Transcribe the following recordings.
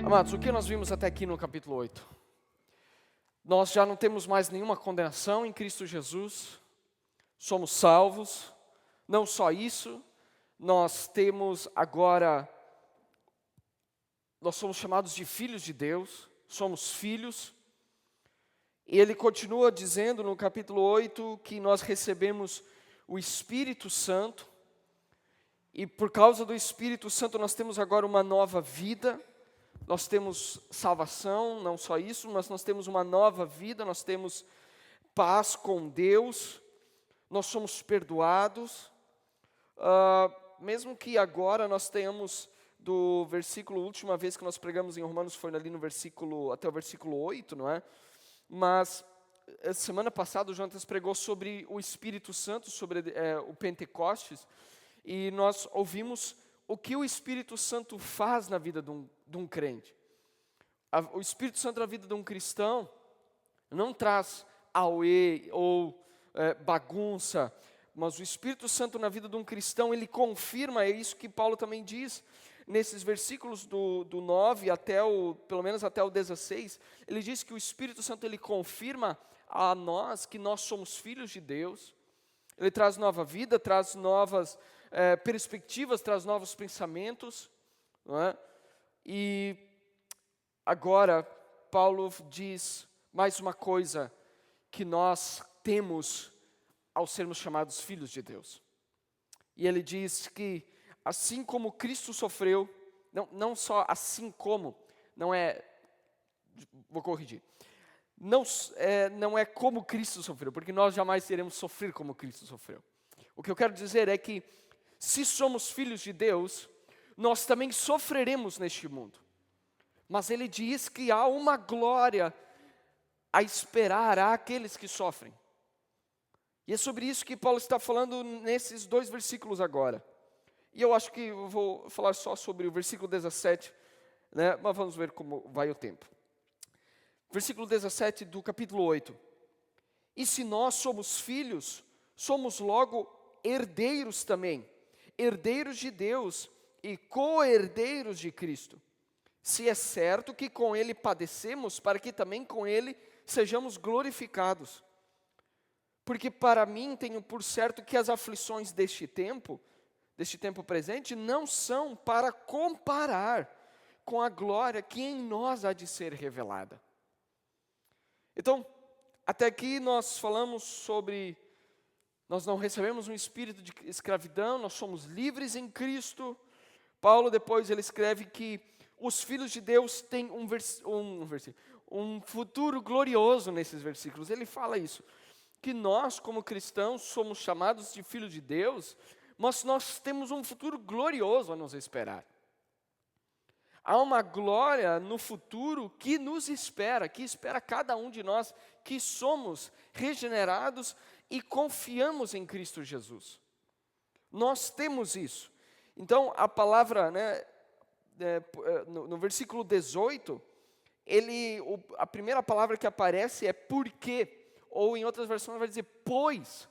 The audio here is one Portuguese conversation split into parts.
Amados, o que nós vimos até aqui no capítulo 8? Nós já não temos mais nenhuma condenação em Cristo Jesus, somos salvos. Não só isso, nós temos agora, nós somos chamados de filhos de Deus, somos filhos. E ele continua dizendo no capítulo 8 que nós recebemos o Espírito Santo, e por causa do Espírito Santo nós temos agora uma nova vida. Nós temos salvação, não só isso, mas nós temos uma nova vida, nós temos paz com Deus, nós somos perdoados. Mesmo que agora nós tenhamos, do versículo, a última vez que nós pregamos em Romanos foi ali no versículo, até o versículo 8, não é? Mas, semana passada o Jonas pregou sobre o Espírito Santo, sobre o Pentecostes, e nós ouvimos o que o Espírito Santo faz na vida de um crente. O Espírito Santo na vida de um cristão não traz auê ou bagunça, mas o Espírito Santo na vida de um cristão, ele confirma, é isso que Paulo também diz, nesses versículos do 9 até pelo menos até o 16, ele diz que o Espírito Santo, ele confirma a nós que nós somos filhos de Deus, ele traz nova vida, traz novas perspectivas, traz novos pensamentos, não é? E agora, Paulo diz mais uma coisa que nós temos ao sermos chamados filhos de Deus. E ele diz que assim como Cristo sofreu, não só assim como, vou corrigir, não é como Cristo sofreu, porque nós jamais iremos sofrer como Cristo sofreu. O que eu quero dizer é que, se somos filhos de Deus, nós também sofreremos neste mundo. Mas ele diz que há uma glória a esperar àqueles que sofrem. E é sobre isso que Paulo está falando nesses 2 versículos agora. E eu acho que eu vou falar só sobre o versículo 17, né? Mas vamos ver como vai o tempo. Versículo 17 do capítulo 8. E se nós somos filhos, somos logo herdeiros também, herdeiros de Deus e co-herdeiros de Cristo. Se é certo que com Ele padecemos, para que também com Ele sejamos glorificados. Porque para mim tenho por certo que as aflições deste tempo presente, não são para comparar com a glória que em nós há de ser revelada. Então, até aqui nós falamos sobre, nós não recebemos um espírito de escravidão, nós somos livres em Cristo. Paulo depois ele escreve que os filhos de Deus têm um futuro glorioso nesses versículos. Ele fala isso, que nós como cristãos somos chamados de filhos de Deus, mas nós temos um futuro glorioso a nos esperar. Há uma glória no futuro que nos espera, que espera cada um de nós que somos regenerados e confiamos em Cristo Jesus. Nós temos isso. Então, a palavra, no versículo 18, a primeira palavra que aparece é porque, ou em outras versões vai dizer pois.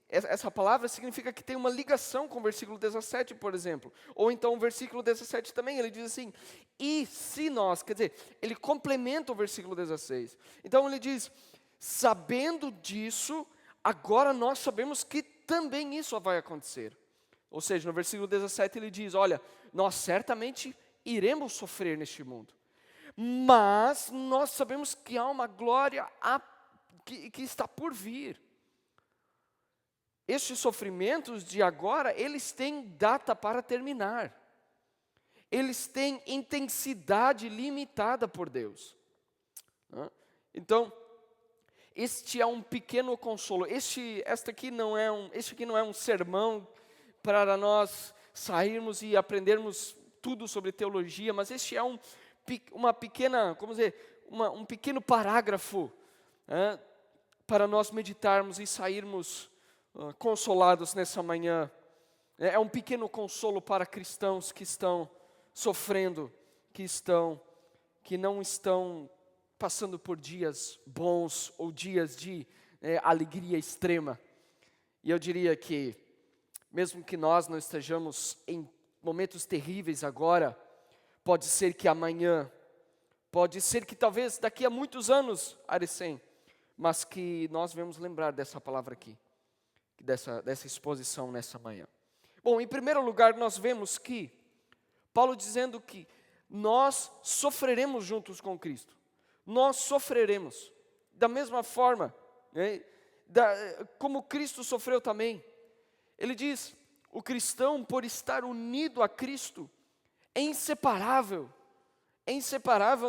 Essa palavra significa que tem uma ligação com o versículo 17, por exemplo. Ou então o versículo 17 também, ele diz assim, e se nós, quer dizer, ele complementa o versículo 16. Então ele diz, sabendo disso, agora nós sabemos que também isso vai acontecer. Ou seja, no versículo 17 ele diz, olha, nós certamente iremos sofrer neste mundo. Mas nós sabemos que há uma glória que está por vir. Estes sofrimentos de agora, eles têm data para terminar. Eles têm intensidade limitada por Deus. Então, este é um pequeno consolo. Este aqui não é um sermão para nós sairmos e aprendermos tudo sobre teologia, mas este é uma pequena, um pequeno parágrafo para nós meditarmos e sairmos consolados nessa manhã. É um pequeno consolo para cristãos que estão sofrendo, que não estão passando por dias bons ou dias de alegria extrema. E eu diria que, mesmo que nós não estejamos em momentos terríveis agora, pode ser que amanhã, pode ser que talvez daqui a muitos anos, Arecem, mas que nós vamos lembrar dessa palavra aqui, dessa exposição nessa manhã. Bom, em primeiro lugar, nós vemos que Paulo dizendo que nós sofreremos juntos com Cristo. Nós sofreremos da mesma forma, né, como Cristo sofreu também. Ele diz, o cristão, por estar unido a Cristo, é inseparável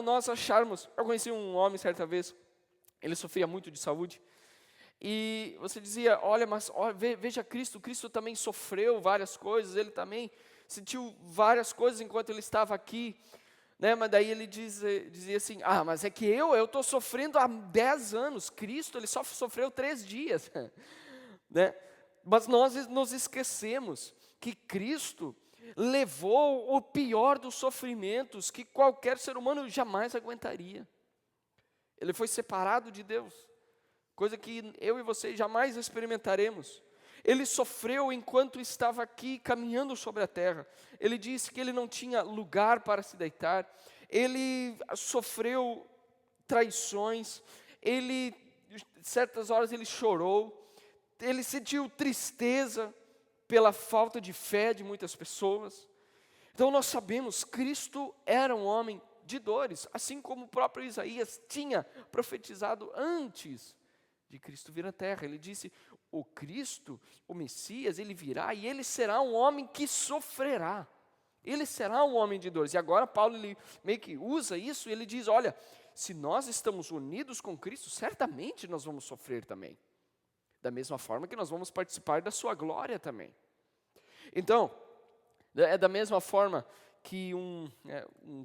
nós acharmos. Eu conheci um homem certa vez, ele sofria muito de saúde, e você dizia, olha, mas veja Cristo também sofreu várias coisas, ele também sentiu várias coisas enquanto ele estava aqui, né? Mas daí ele dizia assim, mas é que eu estou sofrendo há 10 anos, Cristo ele só sofreu 3 dias, né? Mas nós nos esquecemos que Cristo levou o pior dos sofrimentos que qualquer ser humano jamais aguentaria. Ele foi separado de Deus, coisa que eu e você jamais experimentaremos. Ele sofreu enquanto estava aqui caminhando sobre a terra. Ele disse que ele não tinha lugar para se deitar. Ele sofreu traições. Certas horas ele chorou. Ele sentiu tristeza pela falta de fé de muitas pessoas. Então nós sabemos, Cristo era um homem de dores, assim como o próprio Isaías tinha profetizado antes de Cristo vir à terra. Ele disse, o Cristo, o Messias, ele virá e ele será um homem que sofrerá. Ele será um homem de dores. E agora Paulo ele meio que usa isso, ele diz, olha, se nós estamos unidos com Cristo, certamente nós vamos sofrer também. Da mesma forma que nós vamos participar da sua glória também. Então, é da mesma forma que um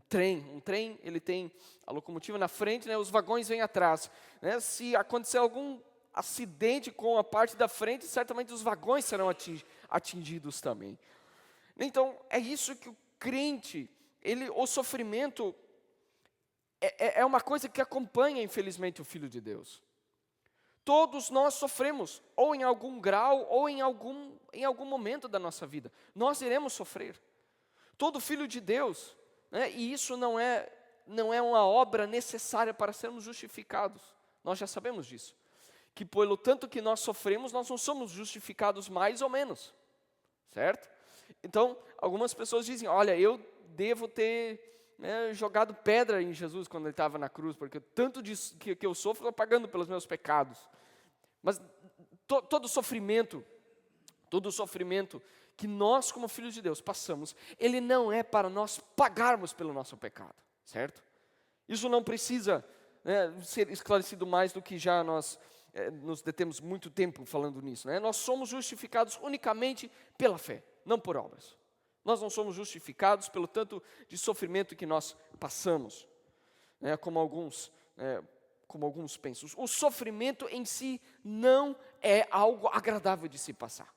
trem, ele tem a locomotiva na frente, né, os vagões vêm atrás. Né, se acontecer algum acidente com a parte da frente, certamente os vagões serão atingidos também. Então, é isso que o crente, o sofrimento é uma coisa que acompanha, infelizmente, o Filho de Deus. Todos nós sofremos, ou em algum grau, ou em algum momento da nossa vida. Nós iremos sofrer. Todo filho de Deus, né, e isso não é uma obra necessária para sermos justificados. Nós já sabemos disso. Que pelo tanto que nós sofremos, nós não somos justificados mais ou menos. Certo? Então, algumas pessoas dizem, olha, eu devo ter jogado pedra em Jesus quando ele estava na cruz, porque tanto que eu sofro, estou pagando pelos meus pecados. Mas todo sofrimento que nós, como filhos de Deus, passamos, ele não é para nós pagarmos pelo nosso pecado, certo? Isso não precisa ser esclarecido mais do que já nós nos detemos muito tempo falando nisso. Né? Nós somos justificados unicamente pela fé, não por obras. Nós não somos justificados pelo tanto de sofrimento que nós passamos, como alguns pensam. O sofrimento em si não é algo agradável de se passar.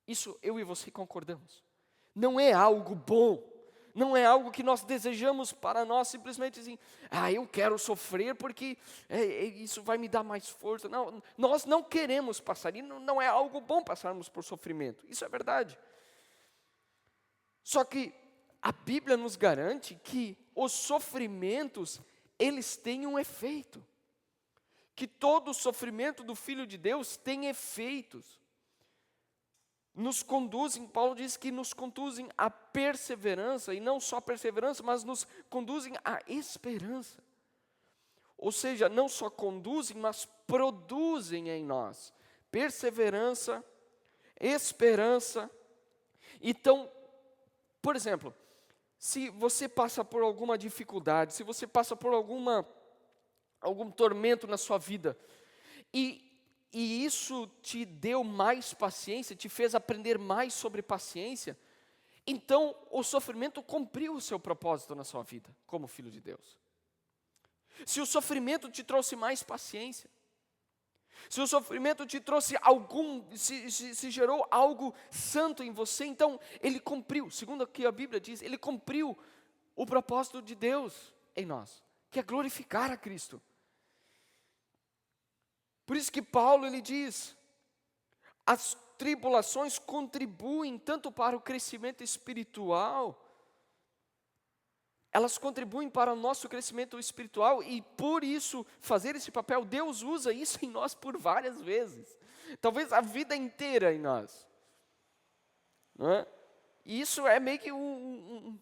Isso eu e você concordamos. Não é algo bom, não é algo que nós desejamos para nós simplesmente assim, eu quero sofrer porque isso vai me dar mais força. Não, nós não queremos passar, e não é algo bom passarmos por sofrimento, isso é verdade. Só que a Bíblia nos garante que os sofrimentos, eles têm um efeito. Que todo sofrimento do Filho de Deus tem efeitos. Nos conduzem, Paulo diz que nos conduzem à perseverança, e não só a perseverança, mas nos conduzem à esperança. Ou seja, não só conduzem, mas produzem em nós perseverança, esperança. Então, por exemplo, se você passa por alguma dificuldade, se você passa por algum tormento na sua vida, e isso te deu mais paciência, te fez aprender mais sobre paciência, então o sofrimento cumpriu o seu propósito na sua vida, como filho de Deus. Se o sofrimento te trouxe mais paciência, se o sofrimento te trouxe se gerou algo santo em você, então ele cumpriu, segundo o que a Bíblia diz, ele cumpriu o propósito de Deus em nós, que é glorificar a Cristo. Por isso que Paulo ele diz, as tribulações contribuem tanto para o crescimento espiritual, elas contribuem para o nosso crescimento espiritual e por isso, fazer esse papel, Deus usa isso em nós por várias vezes. Talvez a vida inteira em nós. Não é? E isso é meio que um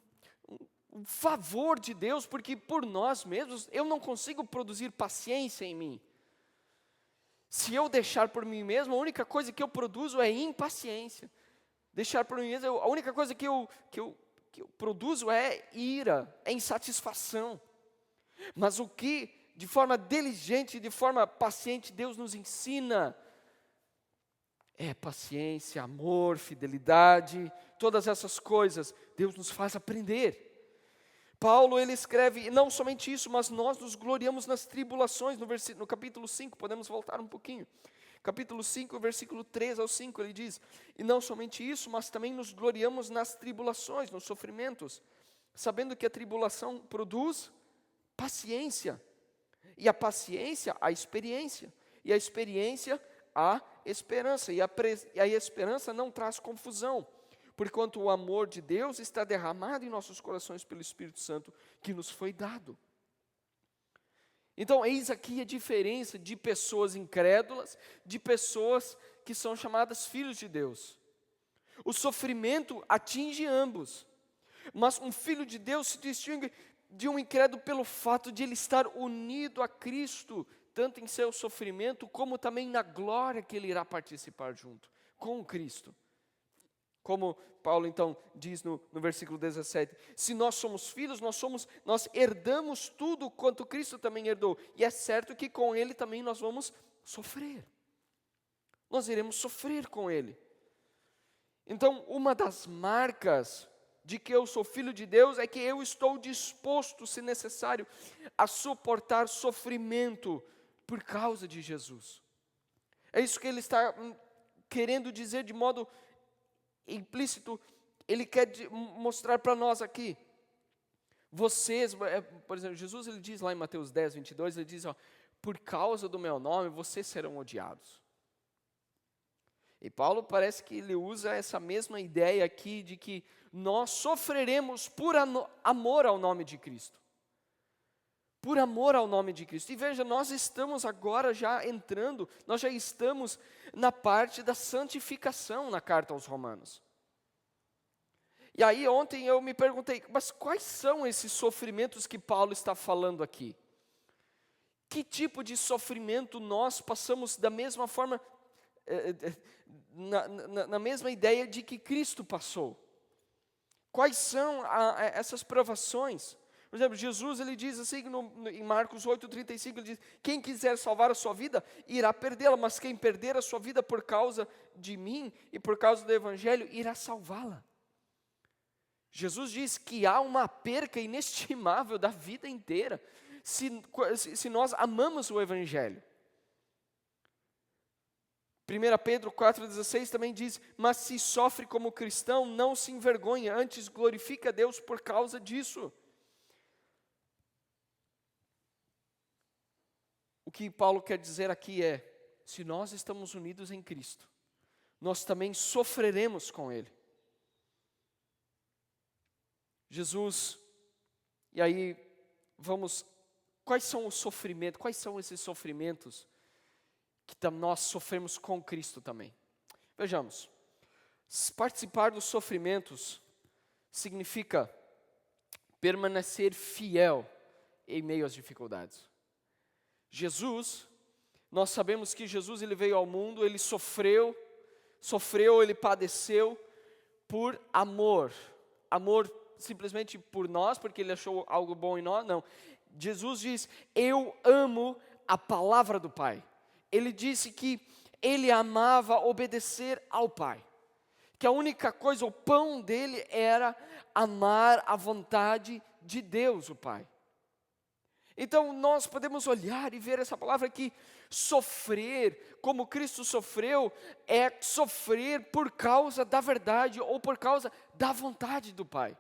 favor de Deus, porque por nós mesmos eu não consigo produzir paciência em mim. Se eu deixar por mim mesmo, a única coisa que eu produzo é impaciência. Deixar por mim mesmo, a única coisa que eu produzo é ira, é insatisfação. Mas o que, de forma diligente, de forma paciente, Deus nos ensina é paciência, amor, fidelidade, todas essas coisas, Deus nos faz aprender. Paulo, ele escreve, não somente isso, mas nós nos gloriamos nas tribulações, no capítulo 5, podemos voltar um pouquinho. Capítulo 5, versículo 3 ao 5, ele diz, e não somente isso, mas também nos gloriamos nas tribulações, nos sofrimentos, sabendo que a tribulação produz paciência, e a paciência, a experiência, e a experiência, a esperança, e a esperança não traz confusão, porquanto o amor de Deus está derramado em nossos corações pelo Espírito Santo que nos foi dado. Então, eis aqui a diferença de pessoas incrédulas, de pessoas que são chamadas filhos de Deus. O sofrimento atinge ambos, mas um filho de Deus se distingue de um incrédulo pelo fato de ele estar unido a Cristo, tanto em seu sofrimento, como também na glória que ele irá participar junto com Cristo. Como Paulo então diz no versículo 17, se nós somos filhos, nós herdamos tudo quanto Cristo também herdou, e é certo que com Ele também nós vamos sofrer, nós iremos sofrer com Ele. Então, uma das marcas de que eu sou filho de Deus é que eu estou disposto, se necessário, a suportar sofrimento por causa de Jesus. É isso que ele está querendo dizer de modo implícito, ele quer mostrar para nós aqui. Vocês, por exemplo, Jesus ele diz lá em Mateus 10, 22, ele diz, ó, por causa do meu nome, vocês serão odiados. E Paulo parece que ele usa essa mesma ideia aqui de que nós sofreremos por amor ao nome de Cristo. Por amor ao nome de Cristo. E veja, nós estamos agora já entrando, nós já estamos na parte da santificação na carta aos Romanos. E aí ontem eu me perguntei, mas quais são esses sofrimentos que Paulo está falando aqui? Que tipo de sofrimento nós passamos da mesma forma, na mesma ideia de que Cristo passou? Quais são essas provações? Por exemplo, Jesus ele diz assim em Marcos 8,35, ele diz, quem quiser salvar a sua vida, irá perdê-la, mas quem perder a sua vida por causa de mim e por causa do Evangelho, irá salvá-la. Jesus diz que há uma perca inestimável da vida inteira, se nós amamos o Evangelho. 1 Pedro 4,16 também diz, mas se sofre como cristão, não se envergonha, antes glorifica a Deus por causa disso. O que Paulo quer dizer aqui é, se nós estamos unidos em Cristo, nós também sofreremos com Ele. Jesus, e aí quais são os sofrimentos, quais são esses sofrimentos que nós sofremos com Cristo também? Vejamos, participar dos sofrimentos significa permanecer fiel em meio às dificuldades. Jesus, nós sabemos que Jesus ele veio ao mundo, ele sofreu, ele padeceu por amor simplesmente por nós, porque ele achou algo bom em nós, não. Jesus diz, eu amo a palavra do Pai. Ele disse que ele amava obedecer ao Pai, que a única coisa, o pão dele era amar a vontade de Deus, o Pai. Então nós podemos olhar e ver essa palavra que sofrer, como Cristo sofreu, é sofrer por causa da verdade ou por causa da vontade do Pai.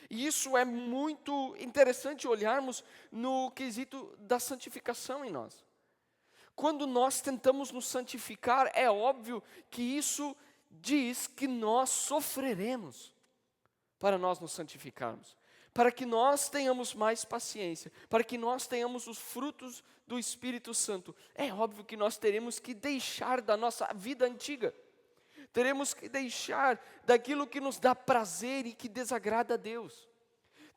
E isso é muito interessante olharmos no quesito da santificação em nós. Quando nós tentamos nos santificar, é óbvio que isso diz que nós sofreremos para nós nos santificarmos. para que nós tenhamos mais paciência, para que nós tenhamos os frutos do Espírito Santo. É óbvio que nós teremos que deixar da nossa vida antiga, teremos que deixar daquilo que nos dá prazer e que desagrada a Deus.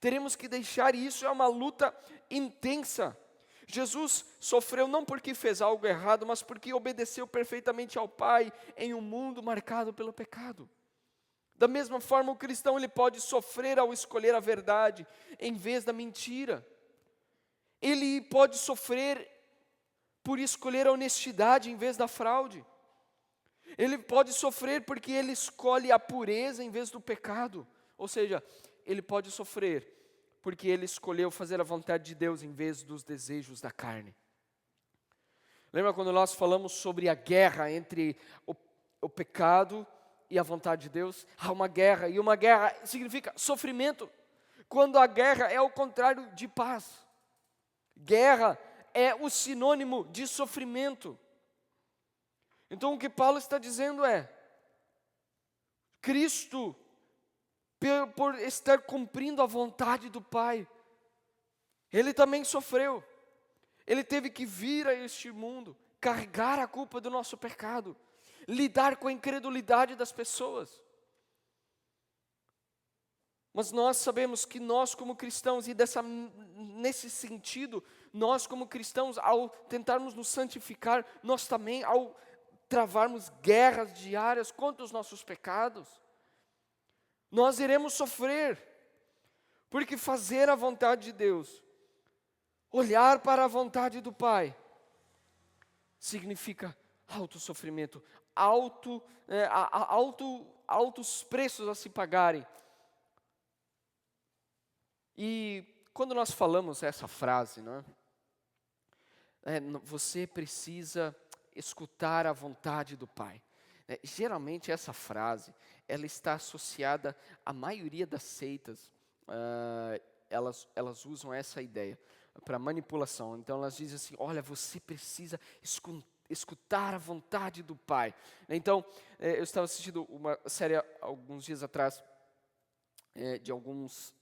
Teremos que deixar, e isso é uma luta intensa. Jesus sofreu não porque fez algo errado, mas porque obedeceu perfeitamente ao Pai em um mundo marcado pelo pecado. Da mesma forma, o cristão ele pode sofrer ao escolher a verdade em vez da mentira. Ele pode sofrer por escolher a honestidade em vez da fraude. Ele pode sofrer porque ele escolhe a pureza em vez do pecado. Ou seja, ele pode sofrer porque ele escolheu fazer a vontade de Deus em vez dos desejos da carne. Lembra quando nós falamos sobre a guerra entre o pecado e a vontade de Deus? Há uma guerra, e uma guerra significa sofrimento, quando a guerra é o contrário de paz. Guerra é o sinônimo de sofrimento. Então o que Paulo está dizendo é, Cristo, por estar cumprindo a vontade do Pai, Ele também sofreu. Ele teve que vir a este mundo, carregar a culpa do nosso pecado, lidar com a incredulidade das pessoas. Mas nós sabemos que nós como cristãos, e nesse sentido, nós como cristãos, ao tentarmos nos santificar, nós também, ao travarmos guerras diárias contra os nossos pecados, nós iremos sofrer, porque fazer a vontade de Deus, olhar para a vontade do Pai, significa alto sofrimento, altos preços a se pagarem. E quando nós falamos essa frase, não é? Você precisa escutar a vontade do Pai. Geralmente essa frase, ela está associada à maioria das seitas, elas usam essa ideia para manipulação. Então elas dizem assim, olha, você precisa escutar a vontade do Pai. Então, eu estava assistindo uma série alguns dias atrás, de alguns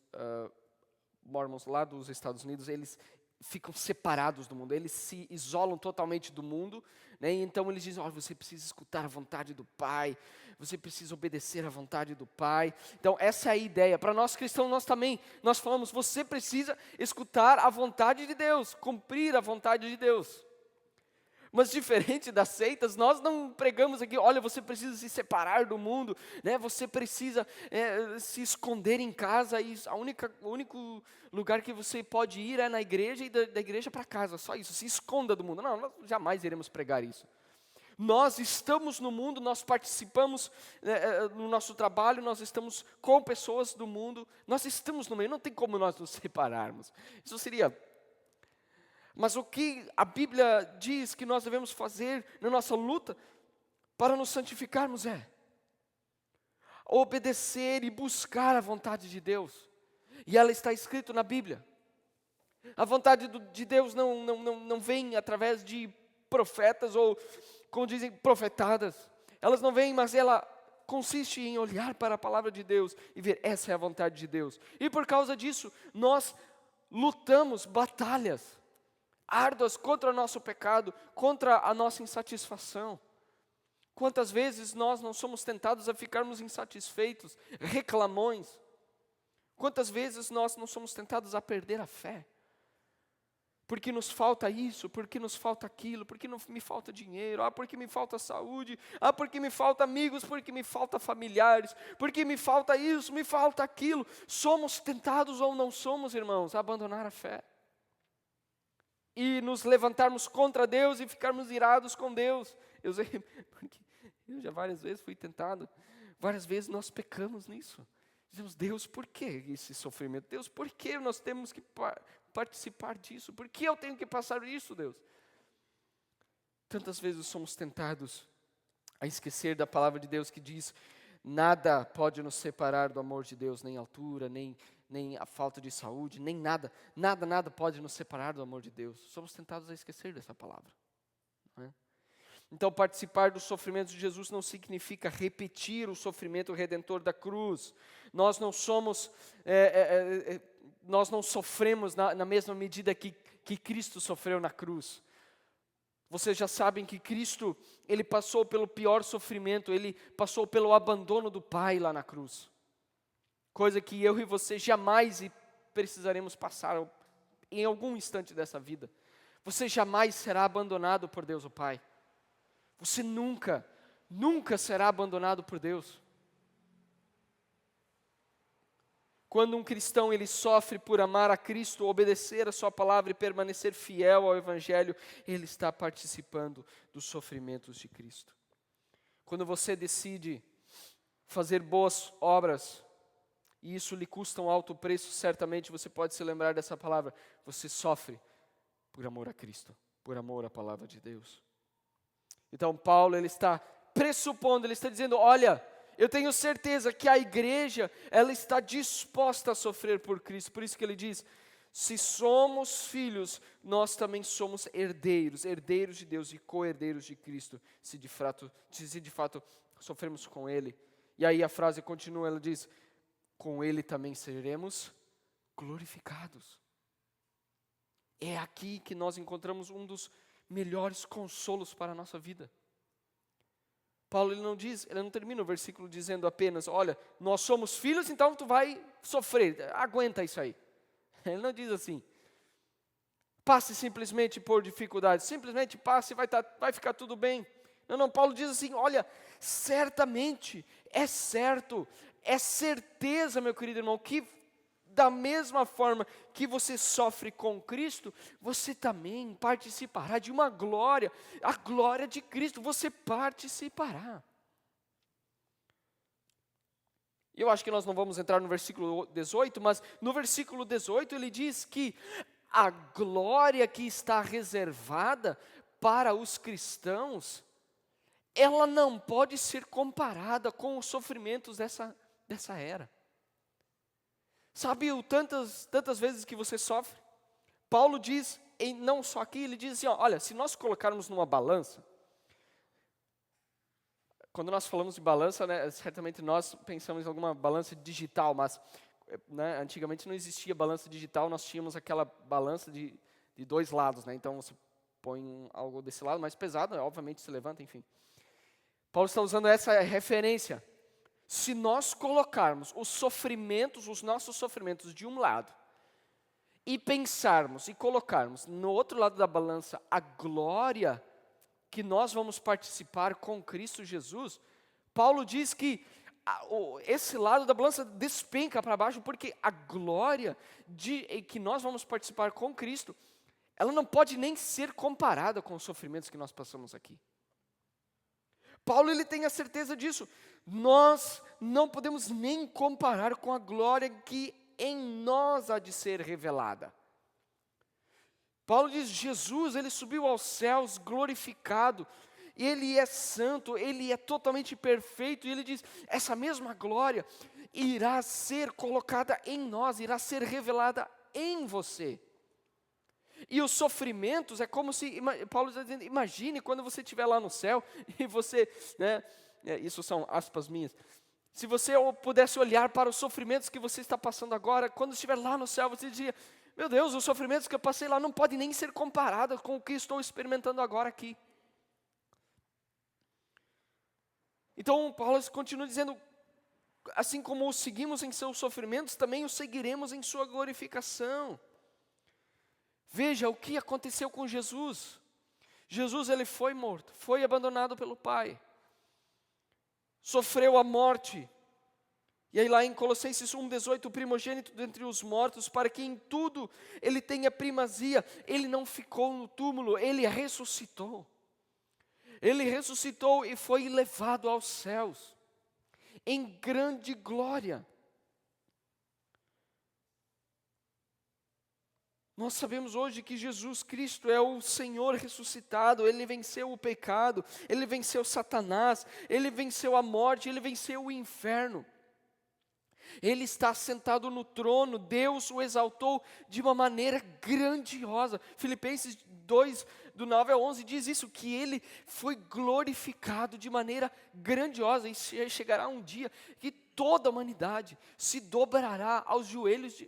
mormons lá dos Estados Unidos. Eles ficam separados do mundo, eles se isolam totalmente do mundo, né? E então eles dizem, olha, você precisa escutar a vontade do Pai, você precisa obedecer à vontade do Pai. Então essa é a ideia. Para nós cristãos, nós falamos, você precisa escutar a vontade de Deus, cumprir a vontade de Deus. Mas diferente das seitas, nós não pregamos aqui, olha, você precisa se separar do mundo, né? Você precisa se esconder em casa, e o único lugar que você pode ir é na igreja, e da igreja para casa, só isso, se esconda do mundo. Não, nós jamais iremos pregar isso. Nós estamos no mundo, nós participamos no nosso trabalho, nós estamos com pessoas do mundo, nós estamos no meio, não tem como nós nos separarmos. Isso seria... Mas o que a Bíblia diz que nós devemos fazer na nossa luta para nos santificarmos é obedecer e buscar a vontade de Deus. E ela está escrita na Bíblia. A vontade de Deus não vem através de profetas ou, como dizem, profetadas. Elas não vêm, mas ela consiste em olhar para a palavra de Deus e ver, essa é a vontade de Deus. E por causa disso, nós lutamos batalhas árduas contra o nosso pecado, contra a nossa insatisfação. Quantas vezes nós não somos tentados a ficarmos insatisfeitos, reclamões? Quantas vezes nós não somos tentados a perder a fé? Porque nos falta isso, porque nos falta aquilo, porque não me falta dinheiro, porque me falta saúde, porque me falta amigos, porque me falta familiares, porque me falta isso, me falta aquilo. Somos tentados ou não somos, irmãos, a abandonar a fé. E nos levantarmos contra Deus e ficarmos irados com Deus. Eu já várias vezes fui tentado, várias vezes nós pecamos nisso. Dizemos, Deus, por que esse sofrimento? Deus, por que nós temos que participar disso? Por que eu tenho que passar isso, Deus? Tantas vezes somos tentados a esquecer da palavra de Deus que diz, nada pode nos separar do amor de Deus, nem altura, nem a falta de saúde, nem nada pode nos separar do amor de Deus. Somos tentados a esquecer dessa palavra, não é? Então participar dos sofrimentos de Jesus não significa repetir o sofrimento redentor da cruz. Nós não somos nós não sofremos na mesma medida que Cristo sofreu na cruz. Vocês já sabem que Cristo, Ele passou pelo pior sofrimento, Ele passou pelo abandono do Pai lá na cruz. Coisa que eu e você jamais precisaremos passar em algum instante dessa vida. Você jamais será abandonado por Deus o Pai. Você nunca será abandonado por Deus. Quando um cristão ele sofre por amar a Cristo, obedecer a sua palavra e permanecer fiel ao Evangelho, ele está participando dos sofrimentos de Cristo. Quando você decide fazer boas obras, e isso lhe custa um alto preço, certamente você pode se lembrar dessa palavra, você sofre por amor a Cristo, por amor à palavra de Deus. Então Paulo ele está pressupondo, ele está dizendo, olha, eu tenho certeza que a igreja, ela está disposta a sofrer por Cristo. Por isso que ele diz, se somos filhos, nós também somos herdeiros, herdeiros de Deus e co-herdeiros de Cristo, se de fato sofremos com Ele. E aí a frase continua, ela diz, com Ele também seremos glorificados. É aqui que nós encontramos um dos melhores consolos para a nossa vida. Paulo ele não termina o versículo dizendo apenas, olha, nós somos filhos, então tu vai sofrer, aguenta isso aí. Ele não diz assim, passe simplesmente por dificuldades, simplesmente passe e vai ficar tudo bem. Não, Paulo diz assim, olha, certamente, é certo, é certeza, meu querido irmão, que da mesma forma que você sofre com Cristo, você também participará de uma glória, a glória de Cristo, você participará. Eu acho que nós não vamos entrar no versículo 18, mas no versículo 18 ele diz que a glória que está reservada para os cristãos, ela não pode ser comparada com os sofrimentos dessa era. Sabe tantas vezes que você sofre? Paulo diz, não só aqui, ele diz assim, olha, se nós colocarmos numa balança, quando nós falamos de balança, né, certamente nós pensamos em alguma balança digital, mas né, antigamente não existia balança digital, nós tínhamos aquela balança de dois lados, né, então você põe algo desse lado mais pesado, obviamente se levanta, enfim. Paulo está usando essa referência. Se nós colocarmos os nossos sofrimentos de um lado, e pensarmos e colocarmos no outro lado da balança a glória que nós vamos participar com Cristo Jesus, Paulo diz que esse lado da balança despenca para baixo, porque a glória que nós vamos participar com Cristo, ela não pode nem ser comparada com os sofrimentos que nós passamos aqui. Paulo ele tem a certeza disso. Nós não podemos nem comparar com a glória que em nós há de ser revelada. Paulo diz, Jesus, ele subiu aos céus glorificado, ele é santo, ele é totalmente perfeito, e ele diz, essa mesma glória irá ser colocada em nós, irá ser revelada em você. E os sofrimentos é como se, Paulo está dizendo, imagine quando você estiver lá no céu, e você, né, isso são aspas minhas, se você pudesse olhar para os sofrimentos que você está passando agora, quando estiver lá no céu, você diria, meu Deus, os sofrimentos que eu passei lá não podem nem ser comparados com o que estou experimentando agora aqui. Então Paulo continua dizendo, assim como os seguimos em seus sofrimentos, também os seguiremos em sua glorificação. Veja o que aconteceu com Jesus. Jesus ele foi morto, foi abandonado pelo Pai, sofreu a morte. E aí lá em Colossenses 1,18, o primogênito dentre os mortos, para que em tudo ele tenha primazia, ele não ficou no túmulo, ele ressuscitou. Ele ressuscitou e foi levado aos céus, em grande glória. Nós sabemos hoje que Jesus Cristo é o Senhor ressuscitado, Ele venceu o pecado, Ele venceu Satanás, Ele venceu a morte, Ele venceu o inferno. Ele está sentado no trono, Deus o exaltou de uma maneira grandiosa. Filipenses 2, do 9 ao 11 diz isso, que Ele foi glorificado de maneira grandiosa. E chegará um dia que toda a humanidade se dobrará aos joelhos,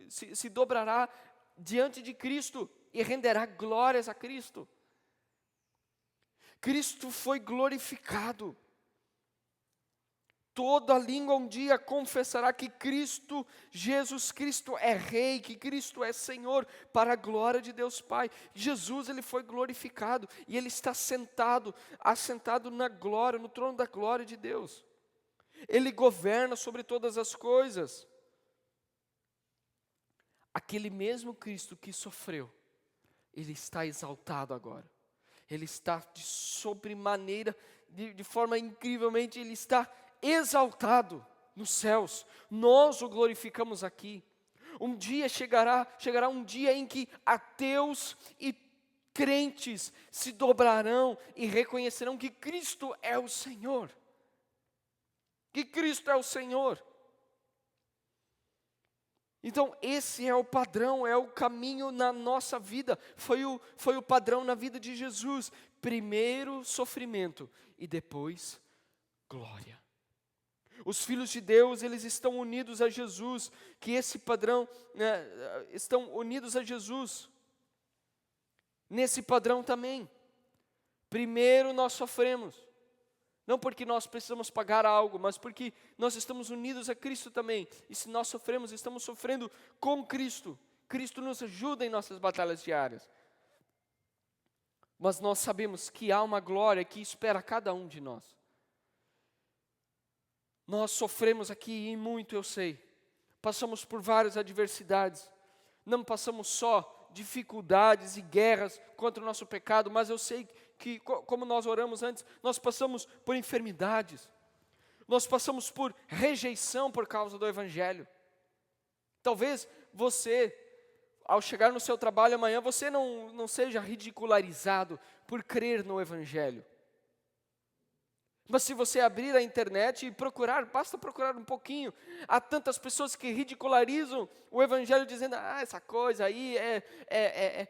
se dobrará diante de Cristo e renderá glórias a Cristo. Cristo foi glorificado. Toda língua um dia confessará que Cristo, Jesus Cristo é Rei, que Cristo é Senhor, para a glória de Deus Pai. Jesus, Ele foi glorificado e Ele está assentado na glória, no trono da glória de Deus. Ele governa sobre todas as coisas. Aquele mesmo Cristo que sofreu, Ele está exaltado agora. Ele está de sobremaneira, de forma incrivelmente, Ele está exaltado nos céus. Nós o glorificamos aqui. Um dia chegará um dia em que ateus e crentes se dobrarão e reconhecerão que Cristo é o Senhor. Que Cristo é o Senhor. Então esse é o padrão, é o caminho na nossa vida. Foi o padrão na vida de Jesus. Primeiro sofrimento e depois glória. Os filhos de Deus, eles estão unidos a Jesus, que esse padrão, estão unidos a Jesus, nesse padrão também. Primeiro nós sofremos, não porque nós precisamos pagar algo, mas porque nós estamos unidos a Cristo também, e se nós sofremos, estamos sofrendo com Cristo. Cristo nos ajuda em nossas batalhas diárias, mas nós sabemos que há uma glória que espera cada um de nós. Nós sofremos aqui e muito, eu sei. Passamos por várias adversidades. Não passamos só dificuldades e guerras contra o nosso pecado, mas eu sei que, como nós oramos antes, nós passamos por enfermidades. Nós passamos por rejeição por causa do Evangelho. Talvez você, ao chegar no seu trabalho amanhã, você não seja ridicularizado por crer no Evangelho. Mas se você abrir a internet e procurar, basta procurar um pouquinho, há tantas pessoas que ridicularizam o Evangelho dizendo, essa coisa aí é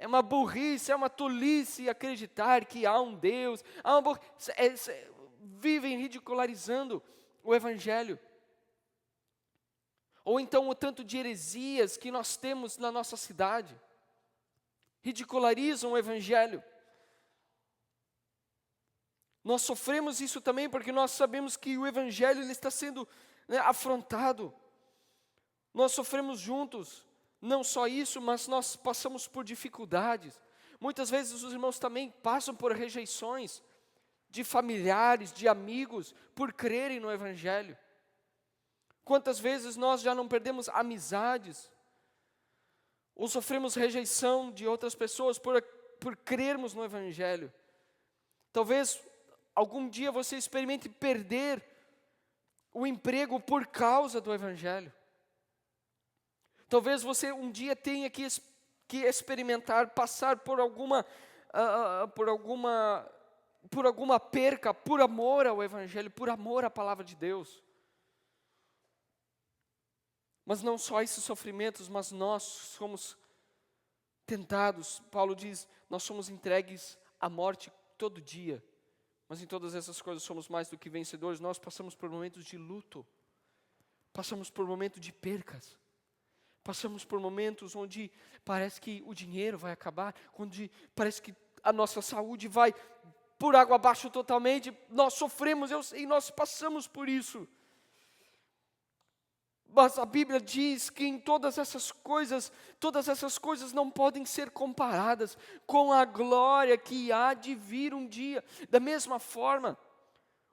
uma burrice, é uma tolice acreditar que há um Deus, vivem ridicularizando o Evangelho. Ou então o tanto de heresias que nós temos na nossa cidade, ridicularizam o Evangelho. Nós sofremos isso também porque nós sabemos que o Evangelho ele está sendo afrontado. Nós sofremos juntos, não só isso, mas nós passamos por dificuldades. Muitas vezes os irmãos também passam por rejeições de familiares, de amigos, por crerem no Evangelho. Quantas vezes nós já não perdemos amizades, ou sofremos rejeição de outras pessoas por crermos no Evangelho. Talvez algum dia você experimente perder o emprego por causa do Evangelho. Talvez você um dia tenha que experimentar, passar por alguma perca, por amor ao Evangelho, por amor à palavra de Deus. Mas não só esses sofrimentos, mas nós somos tentados. Paulo diz, nós somos entregues à morte todo dia. Mas em todas essas coisas somos mais do que vencedores. Nós passamos por momentos de luto. Passamos por momentos de percas. Passamos por momentos onde parece que o dinheiro vai acabar. Onde parece que a nossa saúde vai por água abaixo totalmente. Nós sofremos e nós passamos por isso. Mas a Bíblia diz que em todas essas coisas não podem ser comparadas com a glória que há de vir um dia. Da mesma forma,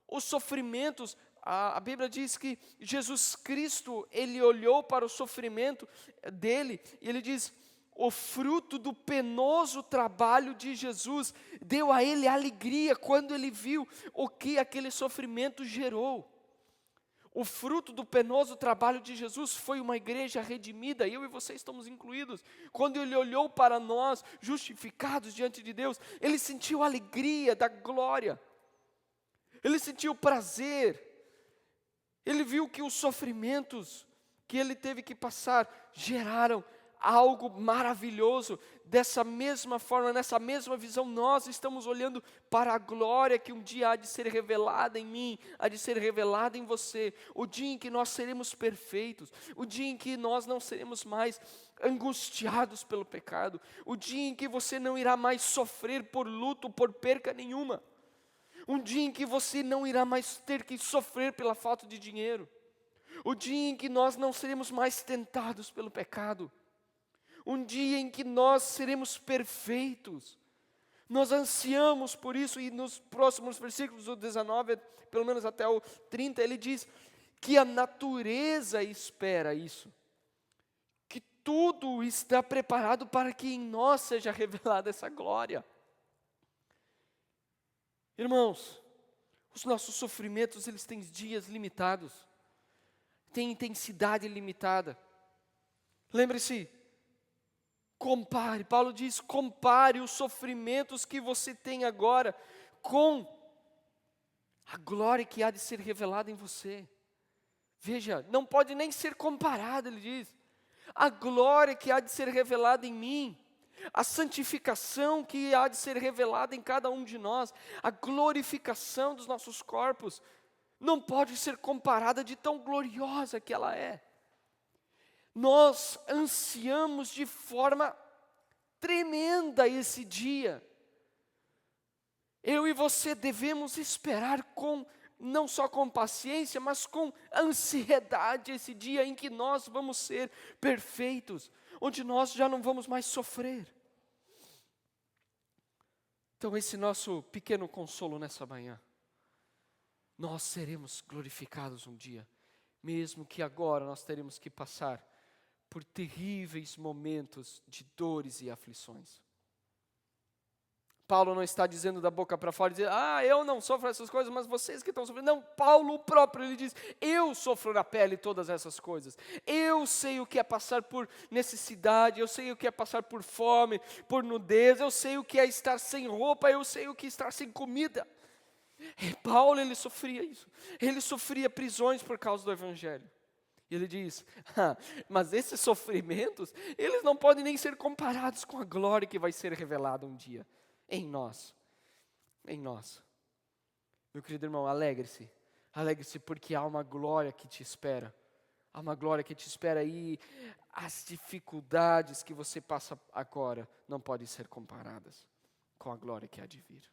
os sofrimentos, a Bíblia diz que Jesus Cristo, Ele olhou para o sofrimento dele, e Ele diz, o fruto do penoso trabalho de Jesus deu a Ele alegria quando Ele viu o que aquele sofrimento gerou. O fruto do penoso trabalho de Jesus foi uma igreja redimida, eu e você estamos incluídos. Quando Ele olhou para nós, justificados diante de Deus, Ele sentiu a alegria da glória. Ele sentiu prazer. Ele viu que os sofrimentos que Ele teve que passar geraram algo maravilhoso. Dessa mesma forma, nessa mesma visão, nós estamos olhando para a glória que um dia há de ser revelada em mim, há de ser revelada em você. O dia em que nós seremos perfeitos, o dia em que nós não seremos mais angustiados pelo pecado, o dia em que você não irá mais sofrer por luto, por perca nenhuma. Um dia em que você não irá mais ter que sofrer pela falta de dinheiro. O dia em que nós não seremos mais tentados pelo pecado. Um dia em que nós seremos perfeitos. Nós ansiamos por isso, e nos próximos versículos, do 19, pelo menos até o 30, ele diz que a natureza espera isso. Que tudo está preparado para que em nós seja revelada essa glória. Irmãos, os nossos sofrimentos, eles têm dias limitados. Têm intensidade limitada. Lembre-se, compare, Paulo diz, compare os sofrimentos que você tem agora com a glória que há de ser revelada em você. Veja, não pode nem ser comparado, ele diz. A glória que há de ser revelada em mim, a santificação que há de ser revelada em cada um de nós, a glorificação dos nossos corpos, não pode ser comparada de tão gloriosa que ela é. Nós ansiamos de forma tremenda esse dia. Eu e você devemos esperar não só com paciência, mas com ansiedade esse dia em que nós vamos ser perfeitos, onde nós já não vamos mais sofrer. Então esse nosso pequeno consolo nessa manhã, nós seremos glorificados um dia, mesmo que agora nós teremos que passar por terríveis momentos de dores e aflições. Paulo não está dizendo da boca para fora, dizendo, eu não sofro essas coisas, mas vocês que estão sofrendo. Não, Paulo próprio, ele diz, eu sofro na pele todas essas coisas. Eu sei o que é passar por necessidade, eu sei o que é passar por fome, por nudez, eu sei o que é estar sem roupa, eu sei o que é estar sem comida. E Paulo, ele sofria isso. Ele sofria prisões por causa do evangelho. E ele diz, mas esses sofrimentos, eles não podem nem ser comparados com a glória que vai ser revelada um dia. Em nós, em nós. Meu querido irmão, alegre-se. Alegre-se porque há uma glória que te espera. Há uma glória que te espera e as dificuldades que você passa agora não podem ser comparadas com a glória que há de vir.